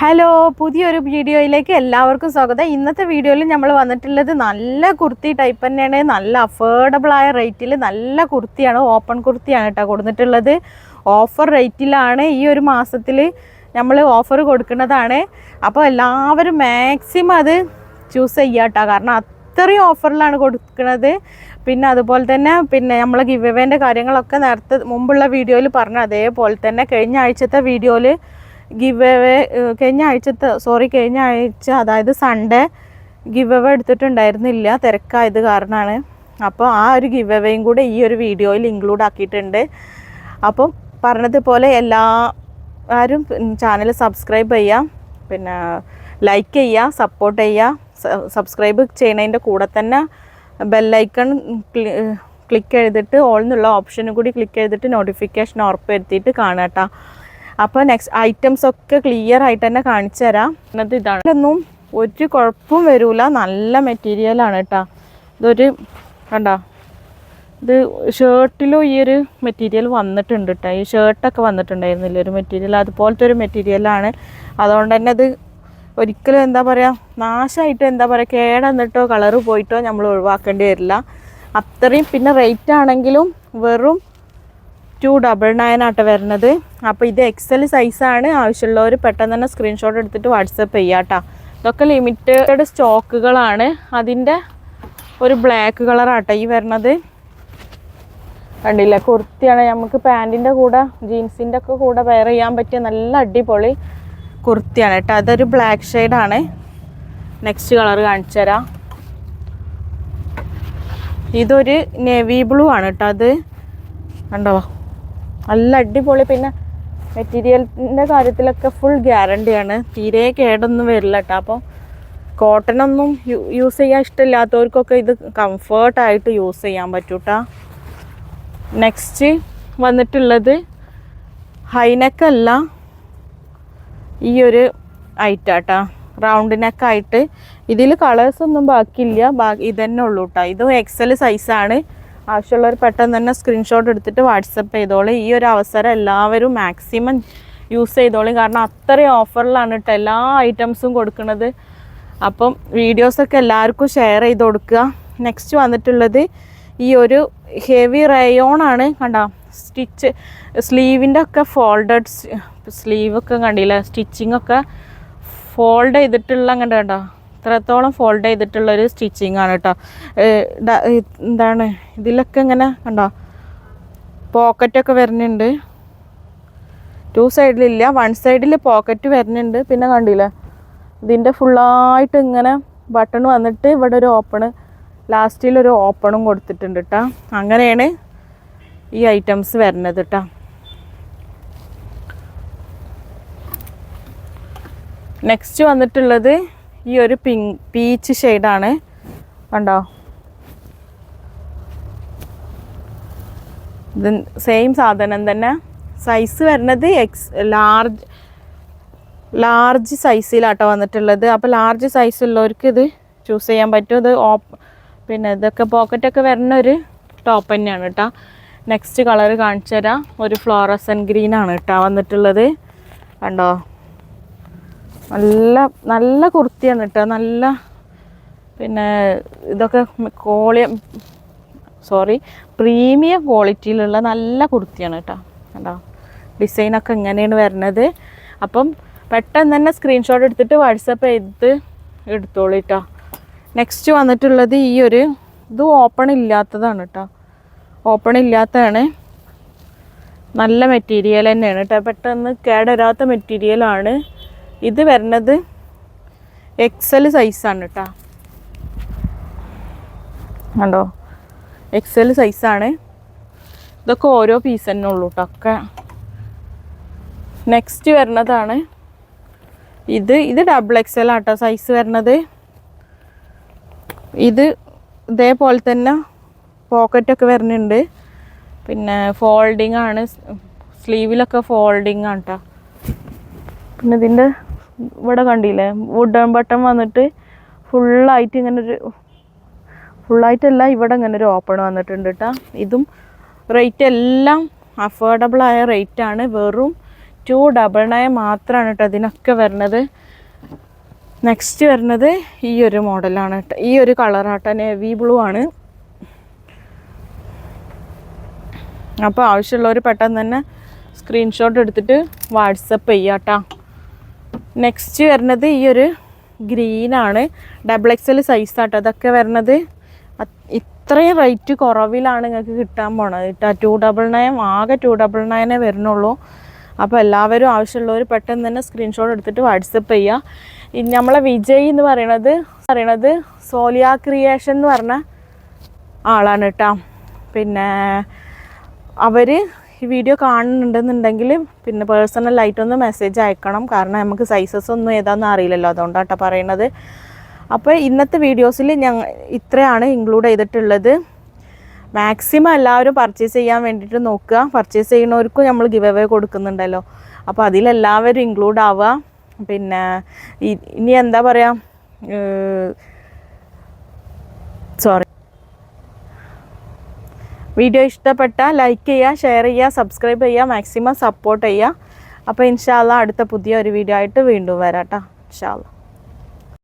Hello, പുതിയൊരു വീഡിയോയിലേക്ക് എല്ലാവർക്കും സ്വാഗതം. ഇന്നത്തെ വീഡിയോയിൽ നമ്മൾ വന്നിട്ടുള്ളത് നല്ല കുർത്തി ടൈപ്പ് തന്നെയാണ്. നല്ല അഫോർഡബിളായ റേറ്റിൽ നല്ല കുർത്തിയാണ്, ഓപ്പൺ കുർത്തിയാണ് കേട്ടോ കൊടുത്തിട്ടുള്ളത്. ഓഫർ റേറ്റിലാണ് ഈ ഒരു മാസത്തിൽ നമ്മൾ ഓഫർ കൊടുക്കുന്നതാണ്. അപ്പോൾ എല്ലാവരും മാക്സിമം അത് ചൂസ് ചെയ്യുക കേട്ടോ, കാരണം അത്രയും ഓഫറിലാണ് കൊടുക്കുന്നത്. പിന്നെ അതുപോലെ തന്നെ നമ്മൾ ഗിവ് അവേൻ്റെ കാര്യങ്ങളൊക്കെ നേരത്തെ മുമ്പുള്ള വീഡിയോയിൽ പറഞ്ഞ അതേപോലെ തന്നെ കഴിഞ്ഞ ആഴ്ചത്തെ വീഡിയോയിൽ ഗിവ് അവേ കഴിഞ്ഞ ആഴ്ച അതായത് സൺഡേ ഗിവ് അവേ എടുത്തിട്ടുണ്ടായിരുന്നില്ല, തിരക്കായത് കാരണമാണ്. അപ്പോൾ ആ ഒരു ഗിവ് അവേയും കൂടെ ഈ ഒരു വീഡിയോയിൽ ഇൻക്ലൂഡ് ആക്കിയിട്ടുണ്ട്. അപ്പം പറഞ്ഞതുപോലെ എല്ലാവരും ചാനൽ സബ്സ്ക്രൈബ് ചെയ്യുക, പിന്നെ ലൈക്ക് ചെയ്യുക, സപ്പോർട്ട് ചെയ്യുക. സബ്സ്ക്രൈബ് ചെയ്യുന്നതിൻ്റെ കൂടെ തന്നെ ബെല്ലൈക്കൺ ക്ലിക്ക് ചെയ്തിട്ട് ഓൾ എന്നുള്ള ഓപ്ഷനും കൂടി ക്ലിക്ക് ചെയ്തിട്ട് നോട്ടിഫിക്കേഷൻ ഉറപ്പ് വരുത്തിയിട്ട് കാണാം കേട്ടോ. അപ്പോൾ നെക്സ്റ്റ് ഐറ്റംസ് ഒക്കെ ക്ലിയർ ആയിട്ട് തന്നെ കാണിച്ചു തരാം. എന്നിട്ട് ഇതൊന്നും ഒരു കുഴപ്പവും വരില്ല, നല്ല മെറ്റീരിയലാണ് കേട്ടോ. ഇതൊരു കണ്ടോ, ഇത് ഷർട്ടിലും ഈ ഒരു മെറ്റീരിയൽ വന്നിട്ടുണ്ട് കേട്ടോ. ഈ ഷർട്ടൊക്കെ വന്നിട്ടുണ്ടായിരുന്നില്ല ഒരു മെറ്റീരിയൽ, അതുപോലത്തെ ഒരു മെറ്റീരിയലാണ്. അതുകൊണ്ട് തന്നെ അത് ഒരിക്കലും എന്താ പറയുക, നാശമായിട്ട് എന്താ പറയുക, കേടന്നിട്ടോ കളറ് പോയിട്ടോ നമ്മൾ ഒഴിവാക്കേണ്ടി വരില്ല അത്രയും. പിന്നെ റേറ്റ് ആണെങ്കിലും വെറും 299 ആട്ടോ വരുന്നത്. അപ്പോൾ ഇത് XL സൈസാണ്. ആവശ്യമുള്ളവർ പെട്ടെന്ന് തന്നെ സ്ക്രീൻഷോട്ട് എടുത്തിട്ട് വാട്സപ്പ് ചെയ്യാം കേട്ടോ. ഇതൊക്കെ ലിമിറ്റഡ് സ്റ്റോക്കുകളാണ്. അതിൻ്റെ ഒരു ബ്ലാക്ക് കളറാട്ടോ ഈ വരുന്നത്. കണ്ടില്ല, കുർത്തിയാണ്. നമുക്ക് പാൻറ്റിൻ്റെ കൂടെ ജീൻസിൻ്റെ ഒക്കെ കൂടെ വെയർ ചെയ്യാൻ പറ്റിയ നല്ല അടിപൊളി കുർത്തിയാണ് കേട്ടോ. അതൊരു ബ്ലാക്ക് ഷെയ്ഡാണ്. നെക്സ്റ്റ് കളർ കാണിച്ചു തരാം. ഇതൊരു നേവി ബ്ലൂ ആണ് കേട്ടോ. അത് കണ്ടോ, നല്ല അടിപൊളി. പിന്നെ മെറ്റീരിയലിൻ്റെ കാര്യത്തിലൊക്കെ ഫുൾ ഗ്യാരണ്ടിയാണ്, തീരെ കേടൊന്നും വരില്ല കേട്ടോ. അപ്പോൾ കോട്ടനൊന്നും യൂസ് ചെയ്യാൻ ഇഷ്ടമില്ലാത്തവർക്കൊക്കെ ഇത് കംഫേർട്ടായിട്ട് യൂസ് ചെയ്യാൻ പറ്റും കേട്ടോ. നെക്സ്റ്റ് വന്നിട്ടുള്ളത് ഹൈനെക്കല്ല, ഈ ഒരു ഐറ്റാട്ടോ, റൗണ്ട് നെക്കായിട്ട്. ഇതിൽ കളേഴ്സൊന്നും ബാക്കിയില്ല, ഇതന്നെ ഉള്ളൂ കേട്ടോ. ഇതും XL സൈസാണ്. ആവശ്യമുള്ളവർ പെട്ടെന്ന് തന്നെ സ്ക്രീൻഷോട്ട് എടുത്തിട്ട് വാട്സപ്പ് ചെയ്തോളൂ. ഈ ഒരു അവസരം എല്ലാവരും മാക്സിമം യൂസ് ചെയ്തോളൂ, കാരണം അത്രയും ഓഫറിലാണ് കേട്ടോ എല്ലാ ഐറ്റംസും കൊടുക്കുന്നത്. അപ്പം വീഡിയോസൊക്കെ എല്ലാവർക്കും ഷെയർ ചെയ്ത് കൊടുക്കുക. നെക്സ്റ്റ് വന്നിട്ടുള്ളത് ഈ ഒരു ഹെവി റയോണാണ്. കണ്ടോ, സ്റ്റിച്ച് സ്ലീവിൻ്റെ ഒക്കെ ഫോൾഡഡ് സ്ലീവൊക്കെ കണ്ടില്ല, സ്റ്റിച്ചിങ്ങൊക്കെ ഫോൾഡ് ചെയ്തിട്ടുള്ള കണ്ടോ, ഇത്രത്തോളം ഫോൾഡ് ചെയ്തിട്ടുള്ളൊരു സ്റ്റിച്ചിങ് ആണ് കേട്ടോ. എന്താണ് ഇതിലൊക്കെ ഇങ്ങനെ കണ്ടോ, പോക്കറ്റൊക്കെ വരുന്നുണ്ട്. 2 സൈഡിലില്ല, 1 സൈഡിൽ പോക്കറ്റ് വരുന്നുണ്ട്. പിന്നെ കണ്ടില്ലേ, ഇതിൻ്റെ ഫുള്ളായിട്ട് ഇങ്ങനെ ബട്ടൺ വന്നിട്ട് ഇവിടെ ഒരു ഓപ്പണ്, ലാസ്റ്റിലൊരു ഓപ്പണും കൊടുത്തിട്ടുണ്ട് കേട്ടോ. അങ്ങനെയാണ് ഈ ഐറ്റംസ് വരുന്നത് കേട്ടോ. നെക്സ്റ്റ് വന്നിട്ടുള്ളത് ഈ ഒരു പീച്ച് ഷെയ്ഡാണ്. കണ്ടോ, ഇത് സെയിം സാധനം തന്നെ. സൈസ് വരുന്നത് ലാർജ് സൈസിലാട്ടോ വന്നിട്ടുള്ളത്. അപ്പോൾ ലാർജ് സൈസ് ഉള്ളവർക്ക് ഇത് ചൂസ് ചെയ്യാൻ പറ്റും. ഇത് പിന്നെ ഇതൊക്കെ പോക്കറ്റൊക്കെ വരുന്ന ഒരു ടോപ്പ് തന്നെയാണ് കേട്ടോ. നെക്സ്റ്റ് കളർ കാണിച്ചു തരാം. ഒരു ഫ്ലോറസൻ ഗ്രീനാണ് കേട്ടോ വന്നിട്ടുള്ളത്. കണ്ടോ, നല്ല നല്ല കുർത്തിയാണ് കേട്ടോ. നല്ല പിന്നെ ഇതൊക്കെ പ്രീമിയം ക്വാളിറ്റിയിലുള്ള നല്ല കുർത്തിയാണ് കേട്ടോ. കണ്ടോ, ഡിസൈനൊക്കെ ഇങ്ങനെയാണ് വരുന്നത്. അപ്പം പെട്ടെന്ന് തന്നെ സ്ക്രീൻഷോട്ട് എടുത്തിട്ട് വാട്സപ്പ് ചെയ്ത് എടുത്തോളൂ കേട്ടോ. നെക്സ്റ്റ് വന്നിട്ടുള്ളത് ഈ ഒരു ഇത് ഓപ്പൺ ഇല്ലാത്തതാണ് കേട്ടോ. ഓപ്പൺ ഇല്ലാത്തതാണ്, നല്ല മെറ്റീരിയൽ തന്നെയാണ് കേട്ടോ. പെട്ടെന്ന് കേടരാത്ത മെറ്റീരിയലാണ്. ഇത് വരുന്നത് XL സൈസാണ് കേട്ടോ. കണ്ടോ, XL സൈസാണ്. ഇതൊക്കെ ഓരോ പീസ് തന്നെ ഉള്ളൂ കേട്ടോ ഒക്കെ. നെക്സ്റ്റ് വരുന്നതാണ് ഇത് XXL ആട്ടോ സൈസ് വരുന്നത്. ഇത് ഇതേപോലെ തന്നെ പോക്കറ്റൊക്കെ വരുന്നുണ്ട്. പിന്നെ ഫോൾഡിങ് ആണ്, സ്ലീവിലൊക്കെ ഫോൾഡിങ് ആണ് കേട്ടോ. പിന്നെ ഇതിൻ്റെ ഇവിടെ കണ്ടില്ലേ, വുഡൻ ബട്ടൺ വന്നിട്ട് ഫുള്ളായിട്ട് ഇങ്ങനെ ഫുള്ളായിട്ടല്ല, ഇവിടെ ഇങ്ങനെ ഒരു ഓപ്പൺ വന്നിട്ടുണ്ട് കേട്ടോ. ഇതും റേറ്റ് എല്ലാം അഫോർഡബിളായ റേറ്റാണ്. വെറും 299 മാത്രമാണ് കേട്ടോ ഇതിനൊക്കെ വരുന്നത്. നെക്സ്റ്റ് വരുന്നത് ഈ ഒരു മോഡലാണ് കേട്ടോ, ഈ ഒരു കളറാട്ടോ, നേവി ബ്ലൂ ആണ്. അപ്പോൾ ആവശ്യമുള്ളവർ പെട്ടെന്ന് തന്നെ സ്ക്രീൻഷോട്ട് എടുത്തിട്ട് വാട്സപ്പ് ചെയ്യാം കേട്ടോ. നെക്സ്റ്റ് വരുന്നത് ഈ ഒരു ഗ്രീനാണ്, XXL സൈസാട്ടോ അതൊക്കെ വരുന്നത്. ഇത്രയും റേറ്റ് കുറവിലാണ് നിങ്ങൾക്ക് കിട്ടാൻ പോണത് കേട്ടോ. 299, ആകെ 299 വരുന്നുള്ളൂ. അപ്പോൾ എല്ലാവരും ആവശ്യമുള്ളവർ പെട്ടെന്ന് തന്നെ സ്ക്രീൻഷോട്ട് എടുത്തിട്ട് വാട്സപ്പ് ചെയ്യുക. നമ്മളെ വിജയ് എന്ന് പറയണത് സോലിയ ക്രിയേഷൻ എന്ന് പറഞ്ഞ ആളാണ് കേട്ടോ. പിന്നെ അവർ ഈ വീഡിയോ കാണുന്നുണ്ടെന്നുണ്ടെങ്കിൽ പിന്നെ പേഴ്സണലായിട്ടൊന്ന് മെസ്സേജ് അയക്കണം. കാരണം നമുക്ക് സൈസസ് ഒന്നും ഏതാണെന്ന് അറിയില്ലല്ലോ, അതുകൊണ്ടാട്ടോ പറയണത്. അപ്പോൾ ഇന്നത്തെ വീഡിയോസിൽ ഇത്രയാണ് ഇൻക്ലൂഡ് ചെയ്തിട്ടുള്ളത്. മാക്സിമം എല്ലാവരും പർച്ചേസ് ചെയ്യാൻ വേണ്ടിയിട്ട് നോക്കുക. പർച്ചേസ് ചെയ്യുന്നവർക്കും നമ്മൾ ഗിവ് അവേ കൊടുക്കുന്നുണ്ടല്ലോ, അപ്പോൾ അതിലെല്ലാവരും ഇൻക്ലൂഡ് ആവുക. പിന്നെ ഇനി എന്താ പറയുക, വീഡിയോ ഇഷ്ടപ്പെട്ടാൽ ലൈക്ക് ചെയ്യുക, ഷെയർ ചെയ്യുക, സബ്സ്ക്രൈബ് ചെയ്യുക, മാക്സിമം സപ്പോർട്ട് ചെയ്യുക. അപ്പോൾ ഇൻഷാ അല്ലാഹ് അടുത്ത പുതിയ ഒരു വീഡിയോ ആയിട്ട് വീണ്ടും വരാം കേട്ടോ. ഇൻഷാ അല്ലാഹ്.